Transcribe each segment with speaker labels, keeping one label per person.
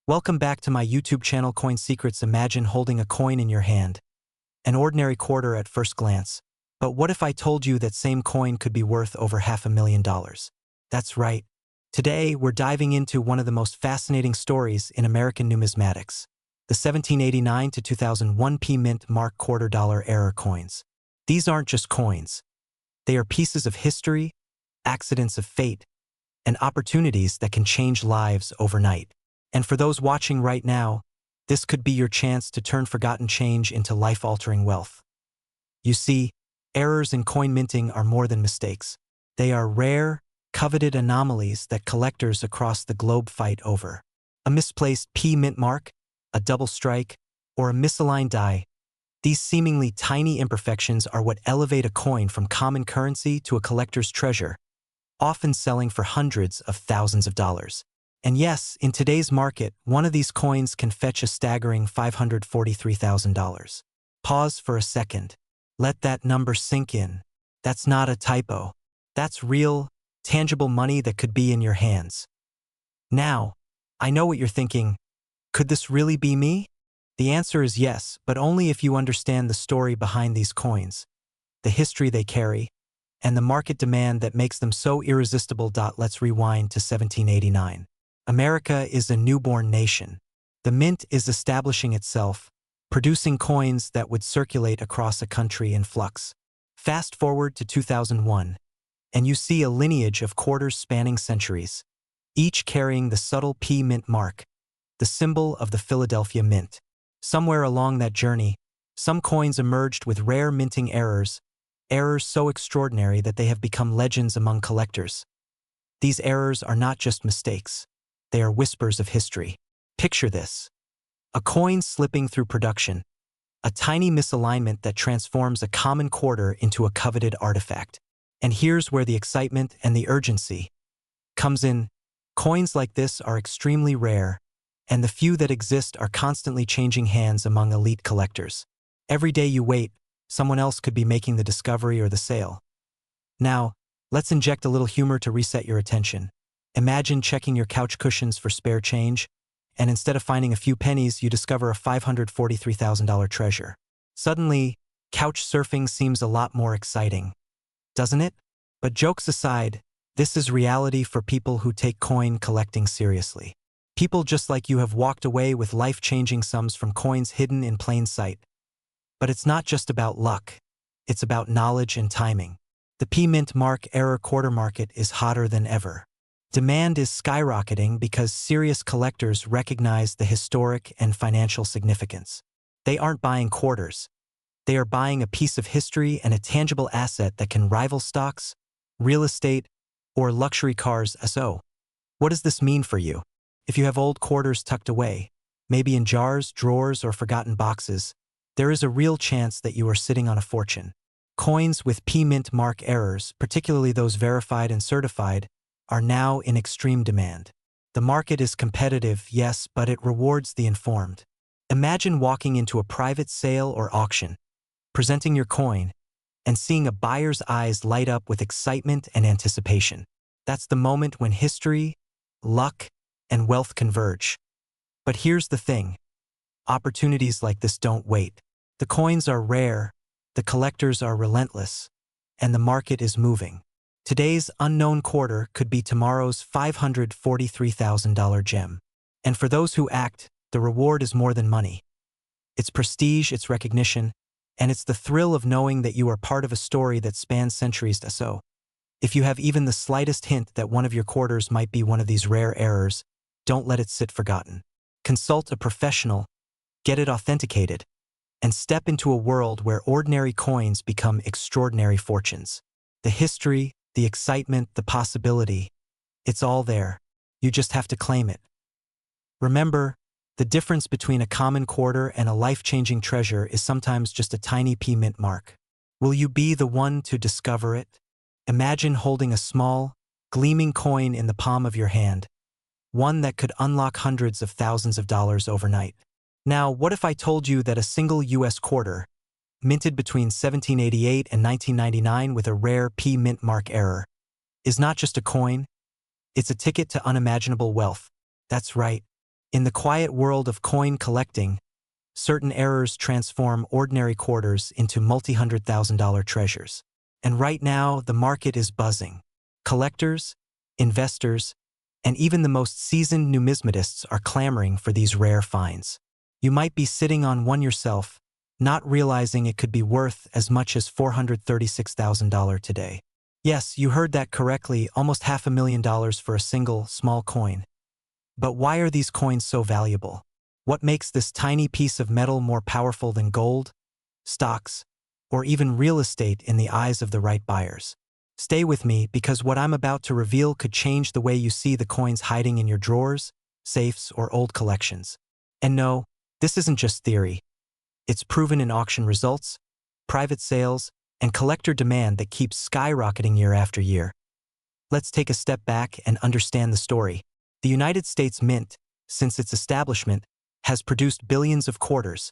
Speaker 1: Welcome back to my YouTube channel Coin Secrets. Imagine holding a coin in your hand. An ordinary quarter at first glance. But what if I told you that same coin could be worth over $500,000? That's right. Today, we're diving into one of the most fascinating stories in American numismatics. The 1789 to 2001 P Mint Mark quarter-dollar error coins. These aren't just coins. They are pieces of history, accidents of fate, and opportunities that can change lives overnight. And for those watching right now, this could be your chance to turn forgotten change into life-altering wealth. You see, errors in coin minting are more than mistakes. They are rare, coveted anomalies that collectors across the globe fight over. A misplaced P mint mark, a double strike, or a misaligned die. These seemingly tiny imperfections are what elevate a coin from common currency to a collector's treasure, often selling for hundreds of thousands of dollars. And yes, in today's market, one of these coins can fetch a staggering $543,000. Pause for a second. Let that number sink in. That's not a typo. That's real, tangible money that could be in your hands. Now, I know what you're thinking. Could this really be me? The answer is yes, but only if you understand the story behind these coins, the history they carry, and the market demand that makes them so irresistible. Let's rewind to 1789. America is a newborn nation. The mint is establishing itself, producing coins that would circulate across a country in flux. Fast forward to 2001, and you see a lineage of quarters spanning centuries, each carrying the subtle P mint mark, the symbol of the Philadelphia Mint. Somewhere along that journey, some coins emerged with rare minting errors so extraordinary that they have become legends among collectors. These errors are not just mistakes. They are whispers of history. Picture this. A coin slipping through production, a tiny misalignment that transforms a common quarter into a coveted artifact. And here's where the excitement and the urgency comes in. Coins like this are extremely rare, and the few that exist are constantly changing hands among elite collectors. Every day you wait, someone else could be making the discovery or the sale. Now, let's inject a little humor to reset your attention. Imagine checking your couch cushions for spare change, and instead of finding a few pennies, you discover a $543,000 treasure. Suddenly, couch surfing seems a lot more exciting, doesn't it? But jokes aside, this is reality for people who take coin collecting seriously. People just like you have walked away with life-changing sums from coins hidden in plain sight. But it's not just about luck. It's about knowledge and timing. The P Mint Mark error quarter market is hotter than ever. Demand is skyrocketing because serious collectors recognize the historic and financial significance. They aren't buying quarters. They are buying a piece of history and a tangible asset that can rival stocks, real estate, or luxury cars. So, what does this mean for you? If you have old quarters tucked away, maybe in jars, drawers, or forgotten boxes, there is a real chance that you are sitting on a fortune. Coins with P Mint Mark errors, particularly those verified and certified, are now in extreme demand. The market is competitive, yes, but it rewards the informed. Imagine walking into a private sale or auction, presenting your coin, and seeing a buyer's eyes light up with excitement and anticipation. That's the moment when history, luck, and wealth converge. But here's the thing. Opportunities like this don't wait. The coins are rare, the collectors are relentless, and the market is moving. Today's unknown quarter could be tomorrow's $543,000 gem. And for those who act, the reward is more than money. It's prestige, it's recognition, and it's the thrill of knowing that you are part of a story that spans centuries. So, if you have even the slightest hint that one of your quarters might be one of these rare errors, don't let it sit forgotten. Consult a professional, get it authenticated, and step into a world where ordinary coins become extraordinary fortunes. The history, the excitement, the possibility, it's all there. You just have to claim it. Remember, the difference between a common quarter and a life-changing treasure is sometimes just a tiny P mint mark. Will you be the one to discover it? Imagine holding a small, gleaming coin in the palm of your hand, one that could unlock hundreds of thousands of dollars overnight. Now, what if I told you that a single US quarter, minted between 1788 and 1999 with a rare P Mint Mark error, is not just a coin, it's a ticket to unimaginable wealth. That's right. In the quiet world of coin collecting, certain errors transform ordinary quarters into multi-hundred-thousand-dollar treasures. And right now, the market is buzzing. Collectors, investors, and even the most seasoned numismatists are clamoring for these rare finds. You might be sitting on one yourself, not realizing it could be worth as much as $436,000 today. Yes, you heard that correctly, almost $500,000 for a single, small coin. But why are these coins so valuable? What makes this tiny piece of metal more powerful than gold, stocks, or even real estate in the eyes of the right buyers? Stay with me, because what I'm about to reveal could change the way you see the coins hiding in your drawers, safes, or old collections. And no, this isn't just theory. It's proven in auction results, private sales, and collector demand that keeps skyrocketing year after year. Let's take a step back and understand the story. The United States Mint, since its establishment, has produced billions of quarters,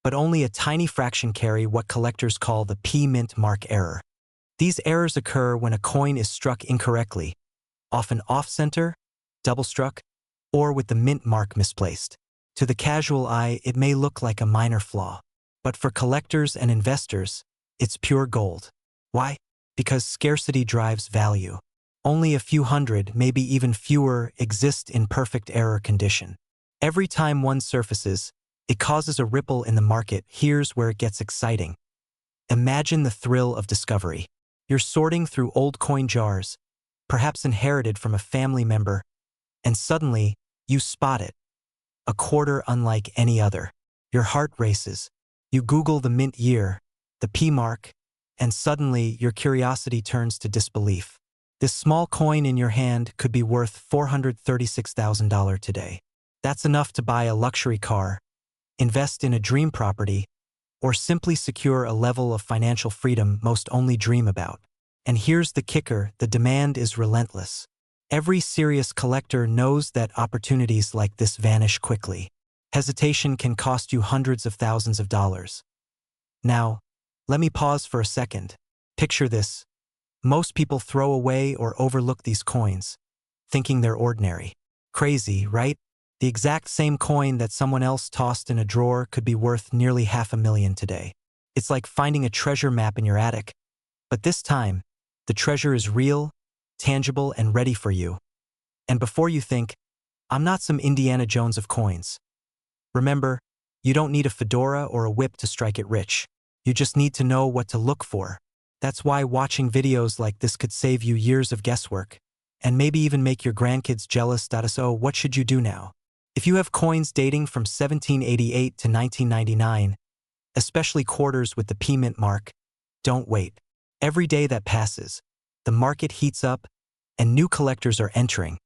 Speaker 1: but only a tiny fraction carry what collectors call the P-Mint mark error. These errors occur when a coin is struck incorrectly, often off-center, double-struck, or with the mint mark misplaced. To the casual eye, it may look like a minor flaw, but for collectors and investors, it's pure gold. Why? Because scarcity drives value. Only a few hundred, maybe even fewer, exist in perfect error condition. Every time one surfaces, it causes a ripple in the market. Here's where it gets exciting. Imagine the thrill of discovery. You're sorting through old coin jars, perhaps inherited from a family member, and suddenly, you spot it. A quarter unlike any other. Your heart races. You Google the mint year, the P mark, and suddenly your curiosity turns to disbelief. This small coin in your hand could be worth $436,000 today. That's enough to buy a luxury car, invest in a dream property, or simply secure a level of financial freedom most only dream about. And here's the kicker: the demand is relentless. Every serious collector knows that opportunities like this vanish quickly. Hesitation can cost you hundreds of thousands of dollars. Now, let me pause for a second. Picture this. Most people throw away or overlook these coins, thinking they're ordinary. Crazy, right? The exact same coin that someone else tossed in a drawer could be worth nearly $500,000 today. It's like finding a treasure map in your attic. But this time, the treasure is real, tangible, and ready for you. And before you think, I'm not some Indiana Jones of coins. Remember, you don't need a fedora or a whip to strike it rich. You just need to know what to look for. That's why watching videos like this could save you years of guesswork, and maybe even make your grandkids jealous. So what should you do now? If you have coins dating from 1788 to 1999, especially quarters with the P-Mint mark, don't wait. Every day that passes, the market heats up and new collectors are entering,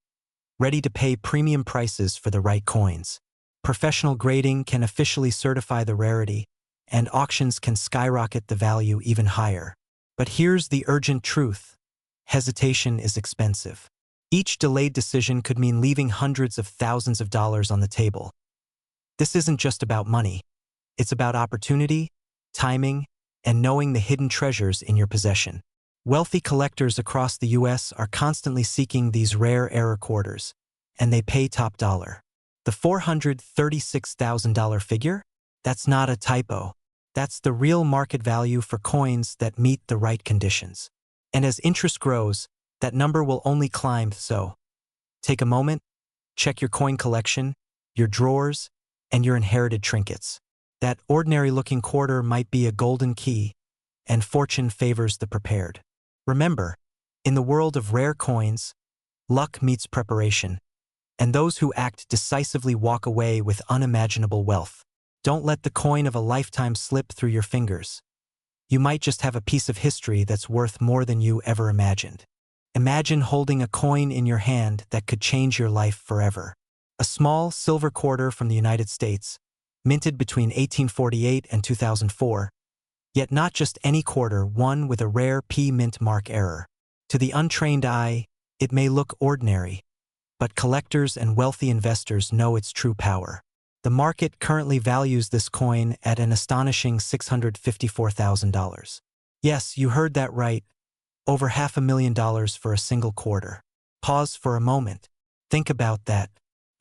Speaker 1: ready to pay premium prices for the right coins. Professional grading can officially certify the rarity, and auctions can skyrocket the value even higher. But here's the urgent truth: hesitation is expensive. Each delayed decision could mean leaving hundreds of thousands of dollars on the table. This isn't just about money. It's about opportunity, timing, and knowing the hidden treasures in your possession. Wealthy collectors across the U.S. are constantly seeking these rare error quarters, and they pay top dollar. The $436,000 figure? That's not a typo. That's the real market value for coins that meet the right conditions. And as interest grows, that number will only climb. So, take a moment, check your coin collection, your drawers, and your inherited trinkets. That ordinary-looking quarter might be a golden key, and fortune favors the prepared. Remember, in the world of rare coins, luck meets preparation, and those who act decisively walk away with unimaginable wealth. Don't let the coin of a lifetime slip through your fingers. You might just have a piece of history that's worth more than you ever imagined. Imagine holding a coin in your hand that could change your life forever. A small silver quarter from the United States, minted between 1848 and 2004, yet not just any quarter, one with a rare P-Mint mark error. To the untrained eye, it may look ordinary, but collectors and wealthy investors know its true power. The market currently values this coin at an astonishing $654,000. Yes, you heard that right. Over $500,000 for a single quarter. Pause for a moment. Think about that.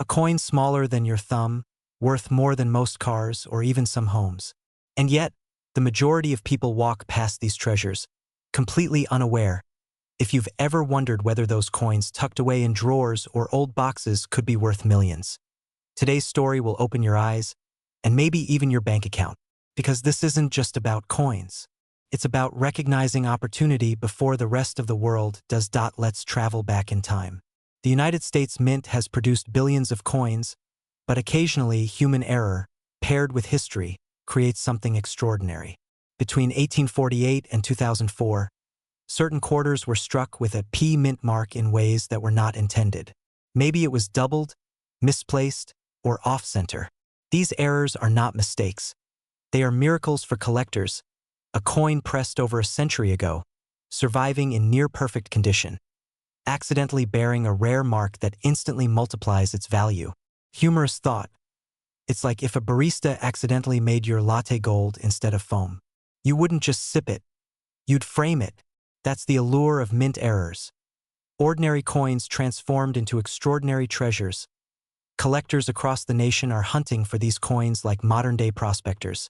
Speaker 1: A coin smaller than your thumb, worth more than most cars or even some homes. And yet, the majority of people walk past these treasures, completely unaware. If you've ever wondered whether those coins tucked away in drawers or old boxes could be worth millions, today's story will open your eyes, and maybe even your bank account. Because this isn't just about coins. It's about recognizing opportunity before the rest of the world does. Let's travel back in time. The United States Mint has produced billions of coins, but occasionally human error, paired with history, creates something extraordinary. Between 1848 and 2004, certain quarters were struck with a P mint mark in ways that were not intended. Maybe it was doubled, misplaced, or off-center. These errors are not mistakes. They are miracles for collectors. A coin pressed over a century ago, surviving in near-perfect condition, accidentally bearing a rare mark that instantly multiplies its value. Humorous thought. It's like if a barista accidentally made your latte gold instead of foam. You wouldn't just sip it, you'd frame it. That's the allure of mint errors. Ordinary coins transformed into extraordinary treasures. Collectors across the nation are hunting for these coins like modern-day prospectors.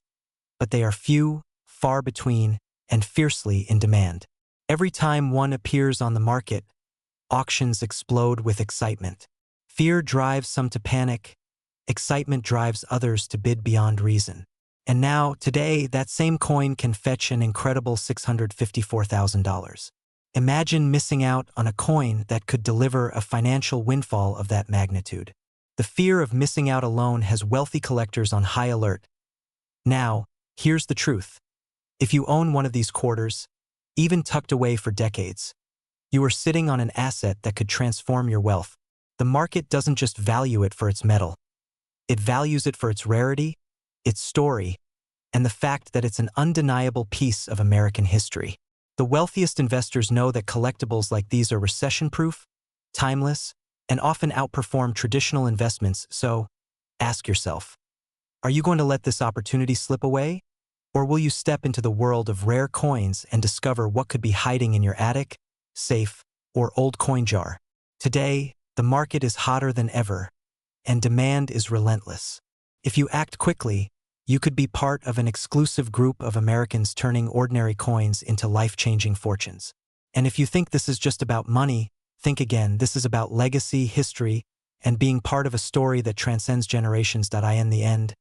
Speaker 1: But they are few, far between, and fiercely in demand. Every time one appears on the market, auctions explode with excitement. Fear drives some to panic. Excitement drives others to bid beyond reason. And now, today, that same coin can fetch an incredible $654,000. Imagine missing out on a coin that could deliver a financial windfall of that magnitude. The fear of missing out alone has wealthy collectors on high alert. Now, here's the truth. If you own one of these quarters, even tucked away for decades, you are sitting on an asset that could transform your wealth. The market doesn't just value it for its metal. It values it for its rarity, its story, and the fact that it's an undeniable piece of American history. The wealthiest investors know that collectibles like these are recession-proof, timeless, and often outperform traditional investments, so ask yourself, are you going to let this opportunity slip away? Or will you step into the world of rare coins and discover what could be hiding in your attic, safe, or old coin jar? Today, the market is hotter than ever, and demand is relentless. If you act quickly, you could be part of an exclusive group of Americans turning ordinary coins into life-changing fortunes. And if you think this is just about money, think again. This is about legacy, history, and being part of a story that transcends generations. In the end,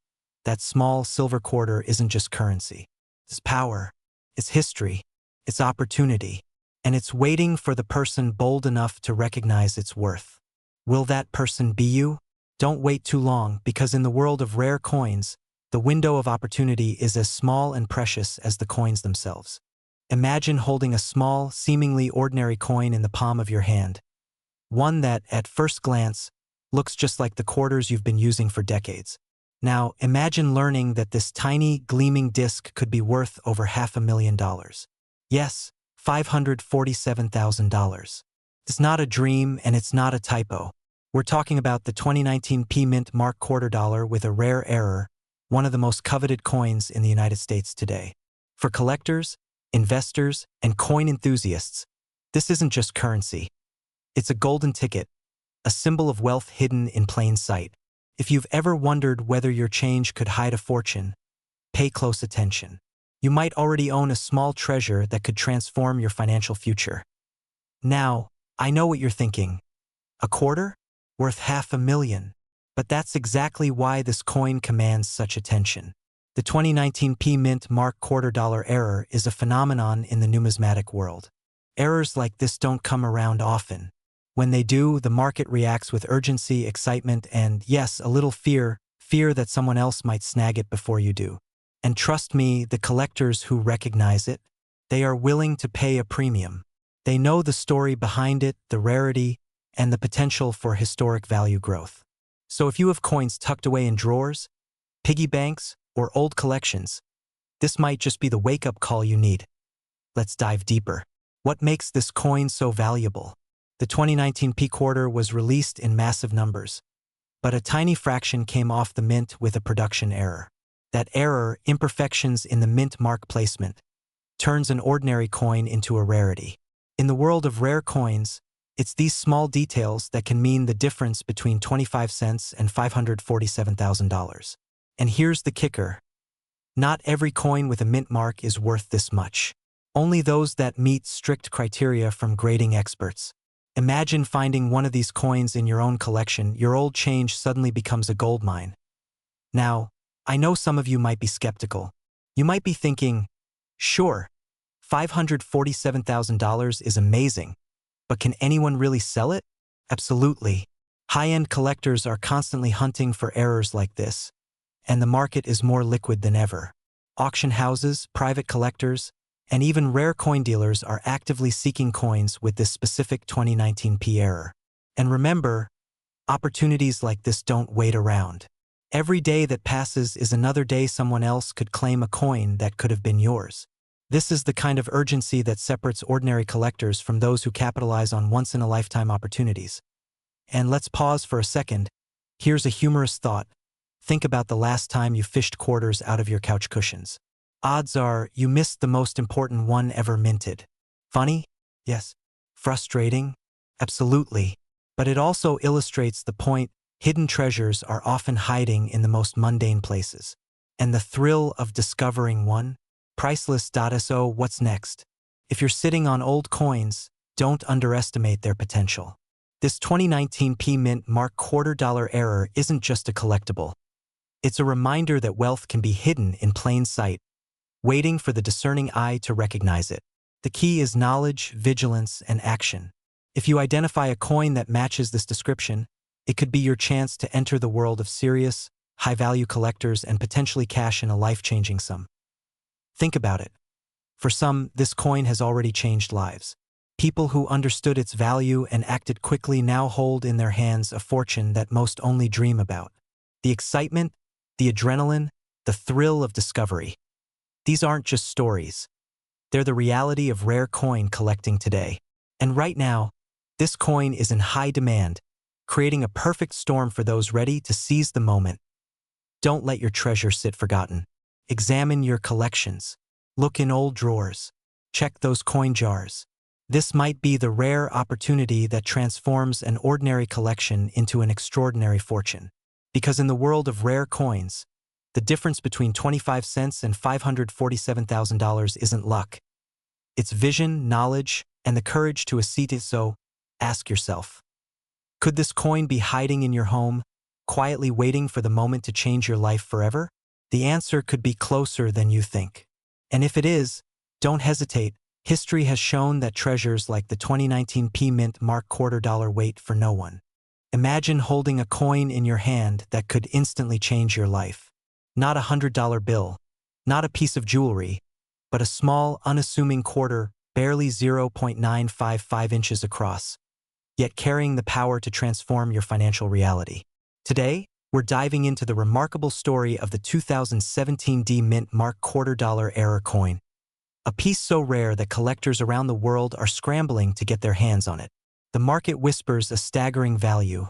Speaker 1: that small silver quarter isn't just currency. It's power, it's history, it's opportunity, and it's waiting for the person bold enough to recognize its worth. Will that person be you? Don't wait too long, because in the world of rare coins, the window of opportunity is as small and precious as the coins themselves. Imagine holding a small, seemingly ordinary coin in the palm of your hand, one that, at first glance, looks just like the quarters you've been using for decades. Now, imagine learning that this tiny, gleaming disc could be worth over $500,000. Yes, $547,000. It's not a dream and it's not a typo. We're talking about the 2019 P Mint Mark quarter dollar with a rare error, one of the most coveted coins in the United States today. For collectors, investors, and coin enthusiasts, this isn't just currency. It's a golden ticket, a symbol of wealth hidden in plain sight. If you've ever wondered whether your change could hide a fortune, pay close attention. You might already own a small treasure that could transform your financial future. Now, I know what you're thinking. A quarter? Worth $500,000. But that's exactly why this coin commands such attention. The 2019 P Mint Mark quarter dollar error is a phenomenon in the numismatic world. Errors like this don't come around often. When they do, the market reacts with urgency, excitement, and, yes, a little fear that someone else might snag it before you do. And trust me, the collectors who recognize it, they are willing to pay a premium. They know the story behind it, the rarity, and the potential for historic value growth. So if you have coins tucked away in drawers, piggy banks, or old collections, this might just be the wake-up call you need. Let's dive deeper. What makes this coin so valuable? The 2019 P quarter was released in massive numbers, but a tiny fraction came off the mint with a production error. That error, imperfections in the mint mark placement, turns an ordinary coin into a rarity. In the world of rare coins, It's these small details that can mean the difference between 25 cents and $547,000. And here's the kicker. Not every coin with a mint mark is worth this much. Only those that meet strict criteria from grading experts. Imagine finding one of these coins in your own collection. Your old change suddenly becomes a gold mine. Now, I know some of you might be skeptical. You might be thinking, sure, $547,000 is amazing, but can anyone really sell it? Absolutely. High-end collectors are constantly hunting for errors like this, and the market is more liquid than ever. Auction houses, private collectors, and even rare coin dealers are actively seeking coins with this specific 2019 P error. And remember, opportunities like this don't wait around. Every day that passes is another day someone else could claim a coin that could have been yours. This is the kind of urgency that separates ordinary collectors from those who capitalize on once-in-a-lifetime opportunities. And let's pause for a second. Here's a humorous thought. Think about the last time you fished quarters out of your couch cushions. Odds are you missed the most important one ever minted. Funny? Yes. Frustrating? Absolutely. But it also illustrates the point: hidden treasures are often hiding in the most mundane places. And the thrill of discovering one? Priceless. So what's next? If you're sitting on old coins, don't underestimate their potential. This 2019 P Mint mark $250 error isn't just a collectible. It's a reminder that wealth can be hidden in plain sight, waiting for the discerning eye to recognize it. The key is knowledge, vigilance, and action. If you identify a coin that matches this description, it could be your chance to enter the world of serious, high-value collectors and potentially cash in a life-changing sum. Think about it. For some, this coin has already changed lives. People who understood its value and acted quickly now hold in their hands a fortune that most only dream about. The excitement, the adrenaline, the thrill of discovery. These aren't just stories. They're the reality of rare coin collecting today. And right now, this coin is in high demand, creating a perfect storm for those ready to seize the moment. Don't let your treasure sit forgotten. Examine your collections. Look in old drawers. Check those coin jars. This might be the rare opportunity that transforms an ordinary collection into an extraordinary fortune. Because in the world of rare coins, the difference between 25 cents and $547,000 isn't luck. It's vision, knowledge, and the courage to seize it. So, ask yourself, could this coin be hiding in your home, quietly waiting for the moment to change your life forever? The answer could be closer than you think. And if it is, don't hesitate. History has shown that treasures like the 2019 P Mint mark $250 wait for no one. Imagine holding a coin in your hand that could instantly change your life. Not a $100 bill, not a piece of jewelry, but a small, unassuming quarter, barely 0.955 inches across, yet carrying the power to transform your financial reality. Today, we're diving into the remarkable story of the 2017 D Mint mark $250 error coin, a piece so rare that collectors around the world are scrambling to get their hands on it. The market whispers a staggering value: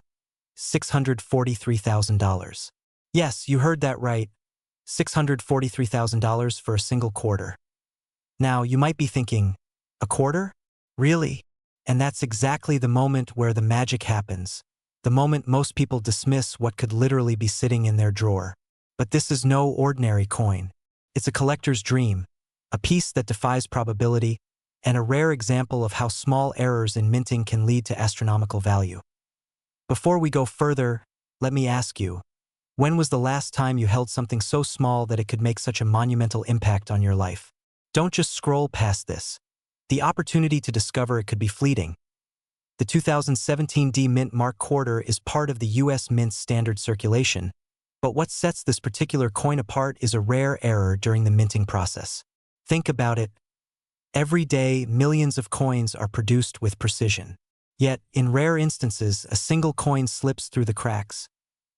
Speaker 1: $643,000. Yes, you heard that right. $643,000 for a single quarter. Now, you might be thinking, a quarter? Really? And that's exactly the moment where the magic happens. The moment most people dismiss what could literally be sitting in their drawer. But this is no ordinary coin. It's a collector's dream, a piece that defies probability, and a rare example of how small errors in minting can lead to astronomical value. Before we go further, let me ask you, when was the last time you held something so small that it could make such a monumental impact on your life? Don't just scroll past this. The opportunity to discover it could be fleeting. The 2017 D Mint mark quarter is part of the U.S. Mint's standard circulation, but what sets this particular coin apart is a rare error during the minting process. Think about it. Every day, millions of coins are produced with precision. Yet, in rare instances, a single coin slips through the cracks,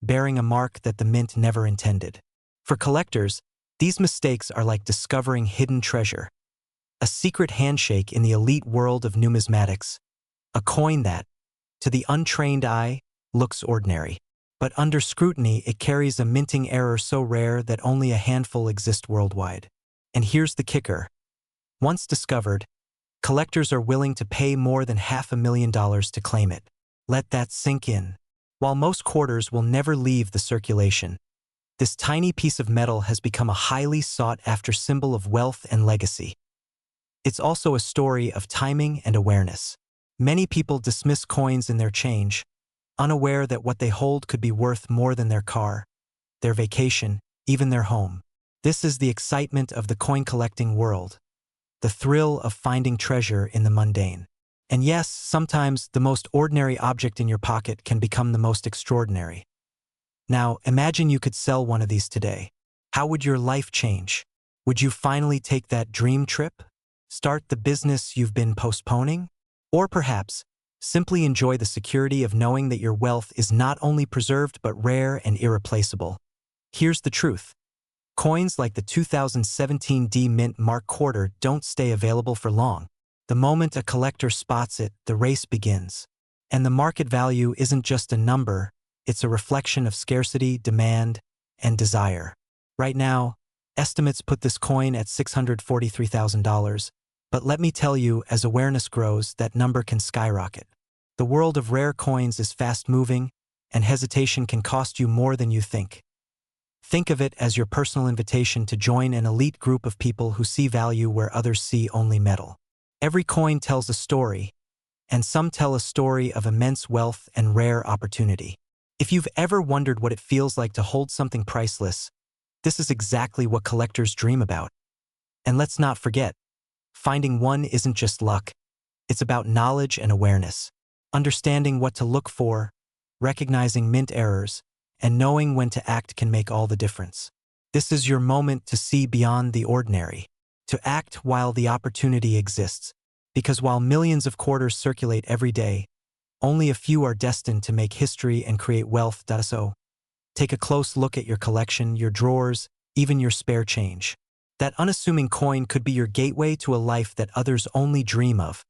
Speaker 1: bearing a mark that the mint never intended. For collectors, these mistakes are like discovering hidden treasure, a secret handshake in the elite world of numismatics, a coin that, to the untrained eye, looks ordinary. But under scrutiny, it carries a minting error so rare that only a handful exist worldwide. And here's the kicker. Once discovered, Collectors are willing to pay more than $500,000 to claim it. Let that sink in. While most quarters will never leave the circulation, this tiny piece of metal has become a highly sought-after symbol of wealth and legacy. It's also a story of timing and awareness. Many people dismiss coins in their change, unaware that what they hold could be worth more than their car, their vacation, even their home. This is the excitement of the coin-collecting world, the thrill of finding treasure in the mundane. And yes, sometimes the most ordinary object in your pocket can become the most extraordinary. Now, imagine you could sell one of these today. How would your life change? Would you finally take that dream trip? Start the business you've been postponing? Or perhaps, simply enjoy the security of knowing that your wealth is not only preserved but rare and irreplaceable. Here's the truth. Coins like the 2017 D Mint Mark Quarter don't stay available for long. The moment a collector spots it, the race begins. And the market value isn't just a number, it's a reflection of scarcity, demand, and desire. Right now, estimates put this coin at $643,000, but let me tell you, as awareness grows, that number can skyrocket. The world of rare coins is fast-moving, and hesitation can cost you more than you think. Think of it as your personal invitation to join an elite group of people who see value where others see only metal. Every coin tells a story, and some tell a story of immense wealth and rare opportunity. If you've ever wondered what it feels like to hold something priceless, this is exactly what collectors dream about. And let's not forget, finding one isn't just luck. It's about knowledge and awareness, understanding what to look for, recognizing mint errors, and knowing when to act can make all the difference. This is your moment to see beyond the ordinary, to act while the opportunity exists, because while millions of quarters circulate every day, only a few are destined to make history and create wealth. So, take a close look at your collection, your drawers, even your spare change. That unassuming coin could be your gateway to a life that others only dream of,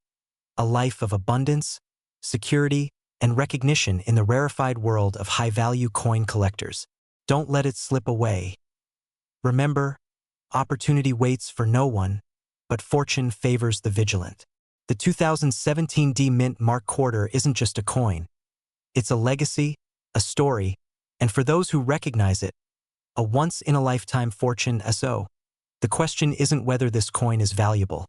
Speaker 1: a life of abundance, security, and recognition in the rarefied world of high-value coin collectors. Don't let it slip away. Remember, opportunity waits for no one, but fortune favors the vigilant. The 2017 D Mint Mark Quarter isn't just a coin. It's a legacy, a story, and for those who recognize it, a once-in-a-lifetime fortune. So, the question isn't whether this coin is valuable.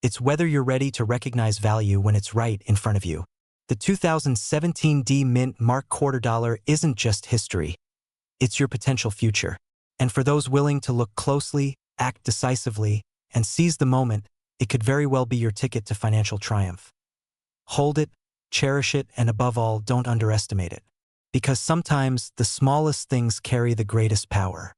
Speaker 1: It's whether you're ready to recognize value when it's right in front of you. The 2017 D Mint Mark Quarter dollar isn't just history. It's your potential future. And for those willing to look closely, act decisively, and seize the moment, it could very well be your ticket to financial triumph. Hold it, cherish it, and above all, don't underestimate it. Because sometimes the smallest things carry the greatest power.